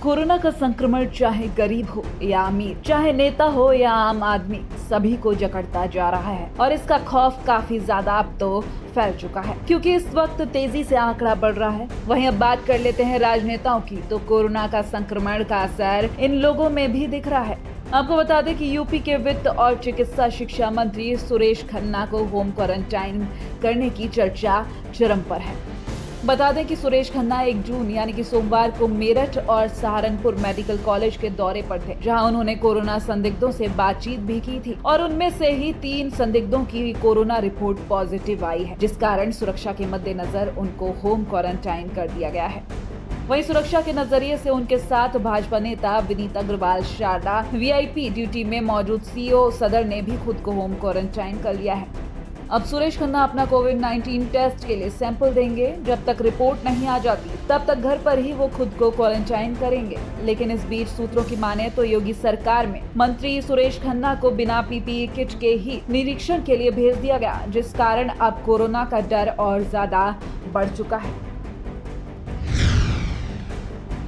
Corona का संक्रमण चाहे गरीब हो या अमीर, चाहे नेता हो या आम आदमी, सभी को जकड़ता जा रहा है और इसका खौफ काफी ज्यादा अब तो फैल चुका है, क्योंकि इस वक्त तेजी से आंकड़ा बढ़ रहा है। वहीं अब बात कर लेते हैं राजनेताओं की, तो कोरोना का संक्रमण का असर इन लोगों में भी दिख रहा है। आपको बता दें कि यूपी के वित्त और चिकित्सा शिक्षा मंत्री सुरेश खन्ना को होम क्वारंटाइन करने की चर्चा चरम पर है। बता दें कि सुरेश खन्ना 1 जून यानी कि सोमवार को मेरठ और सहारनपुर मेडिकल कॉलेज के दौरे पर थे, जहां उन्होंने कोरोना संदिग्धों से बातचीत भी की थी और उनमें से ही 3 संदिग्धों की कोरोना रिपोर्ट पॉजिटिव आई है, जिस कारण सुरक्षा के मद्देनजर उनको होम क्वारंटाइन कर दिया गया है। वहीं सुरक्षा के नजरिए से उनके साथ भाजपा नेता विनीत अग्रवाल, शारदा वीआईपी ड्यूटी में मौजूद सीओ सदर ने भी खुद को होम क्वारंटाइन कर लिया है। अब सुरेश खन्ना अपना कोविड-19 टेस्ट के लिए सैंपल देंगे। जब तक रिपोर्ट नहीं आ जाती तब तक घर पर ही वो खुद को क्वारंटाइन करेंगे। लेकिन इस बीच सूत्रों की माने तो योगी सरकार में मंत्री सुरेश खन्ना को बिना पीपीई किट के ही निरीक्षण के लिए भेज दिया गया, जिस कारण अब कोरोना का डर और ज्यादा बढ़ चुका है।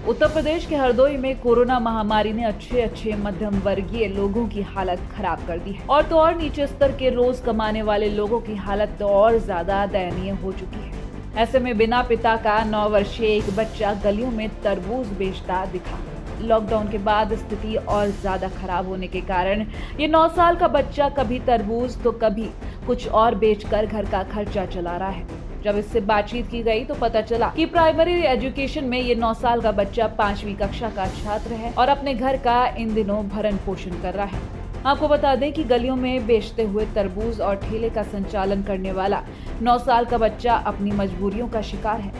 उत्तर प्रदेश के हरदोई में कोरोना महामारी ने अच्छे मध्यम वर्गीय लोगों की हालत खराब कर दी है और तो और नीचे स्तर के रोज कमाने वाले लोगों की हालत तो और ज्यादा दयनीय हो चुकी है। ऐसे में बिना पिता का 9 वर्षीय एक बच्चा गलियों में तरबूज बेचता दिखा। लॉकडाउन के बाद स्थिति और ज्यादा खराब होने के कारण ये 9 साल का बच्चा कभी तरबूज तो कभी कुछ और बेचकर घर का खर्चा चला रहा है। जब इससे बातचीत की गई तो पता चला कि प्राइमरी एजुकेशन में ये 9 साल का बच्चा 5वीं कक्षा का छात्र है और अपने घर का इन दिनों भरण पोषण कर रहा है। आपको बता दें कि गलियों में बेचते हुए तरबूज और ठेले का संचालन करने वाला 9 साल का बच्चा अपनी मजबूरियों का शिकार है।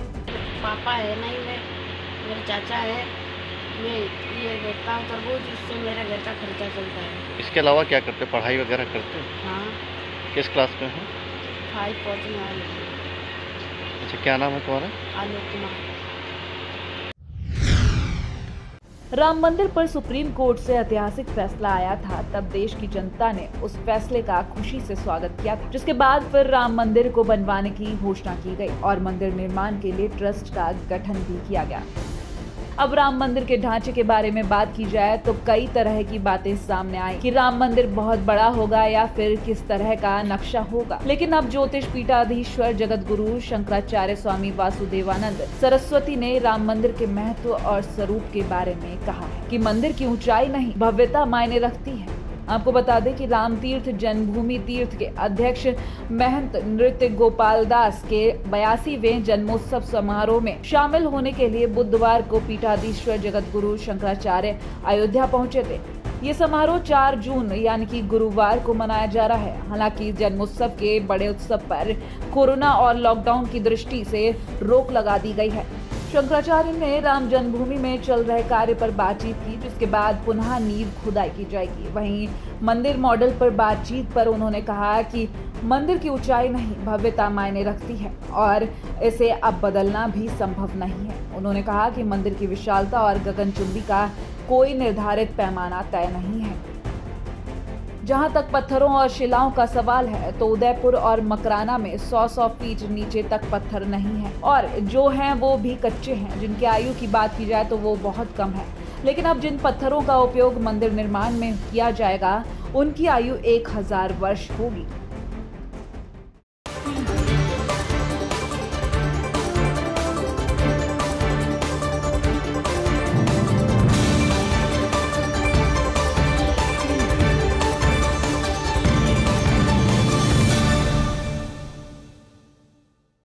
पापा है नहीं, मेरे चाचा है, मैं ये बेचता हूँ तरबूज, इससे मेरा घर का खर्चा चलता है। इसके अलावा क्या करते, पढ़ाई वगैरह करते हैं? हाँ। किस क्लास में हो? 5 पढ़ने वाले। अच्छा, क्या नाम है तुम्हारा? आलोक कुमार। राम मंदिर पर सुप्रीम कोर्ट से ऐतिहासिक फैसला आया था, तब देश की जनता ने उस फैसले का खुशी से स्वागत किया था, जिसके बाद फिर राम मंदिर को बनवाने की घोषणा की गई और मंदिर निर्माण के लिए ट्रस्ट का गठन भी किया गया। अब राम मंदिर के ढांचे के बारे में बात की जाए तो कई तरह की बातें सामने आई कि राम मंदिर बहुत बड़ा होगा या फिर किस तरह का नक्शा होगा। लेकिन अब ज्योतिष पीठाधीश्वर जगत गुरु शंकराचार्य स्वामी वासुदेवानंद सरस्वती ने राम मंदिर के महत्व और स्वरूप के बारे में कहा है कि मंदिर की ऊंचाई नहीं, भव्यता मायने रखती है। आपको बता दें कि राम तीर्थ जन्मभूमि तीर्थ के अध्यक्ष महंत नृत्य गोपाल दास के 82वें जन्मोत्सव समारोह में शामिल होने के लिए बुधवार को पीठाधीश्वर जगत गुरु शंकराचार्य अयोध्या पहुंचे थे। ये समारोह 4 जून यानी कि गुरुवार को मनाया जा रहा है। हालांकि जन्मोत्सव के बड़े उत्सव पर कोरोना और लॉकडाउन की दृष्टि से रोक लगा दी गई है। शंकराचार्य ने राम जन्मभूमि में चल रहे कार्य पर बातचीत की, जिसके बाद पुनः नींव खुदाई की जाएगी। वहीं मंदिर मॉडल पर बातचीत पर उन्होंने कहा कि मंदिर की ऊंचाई नहीं, भव्यता मायने रखती है और इसे अब बदलना भी संभव नहीं है। उन्होंने कहा कि मंदिर की विशालता और गगनचुंबी का कोई निर्धारित पैमाना तय नहीं है। जहां तक पत्थरों और शिलाओं का सवाल है तो उदयपुर और मकराना में 100 फीट नीचे तक पत्थर नहीं है और जो हैं वो भी कच्चे हैं। जिनकी आयु की बात की जाए तो वो बहुत कम है। लेकिन अब जिन पत्थरों का उपयोग मंदिर निर्माण में किया जाएगा उनकी आयु 1000 वर्ष होगी।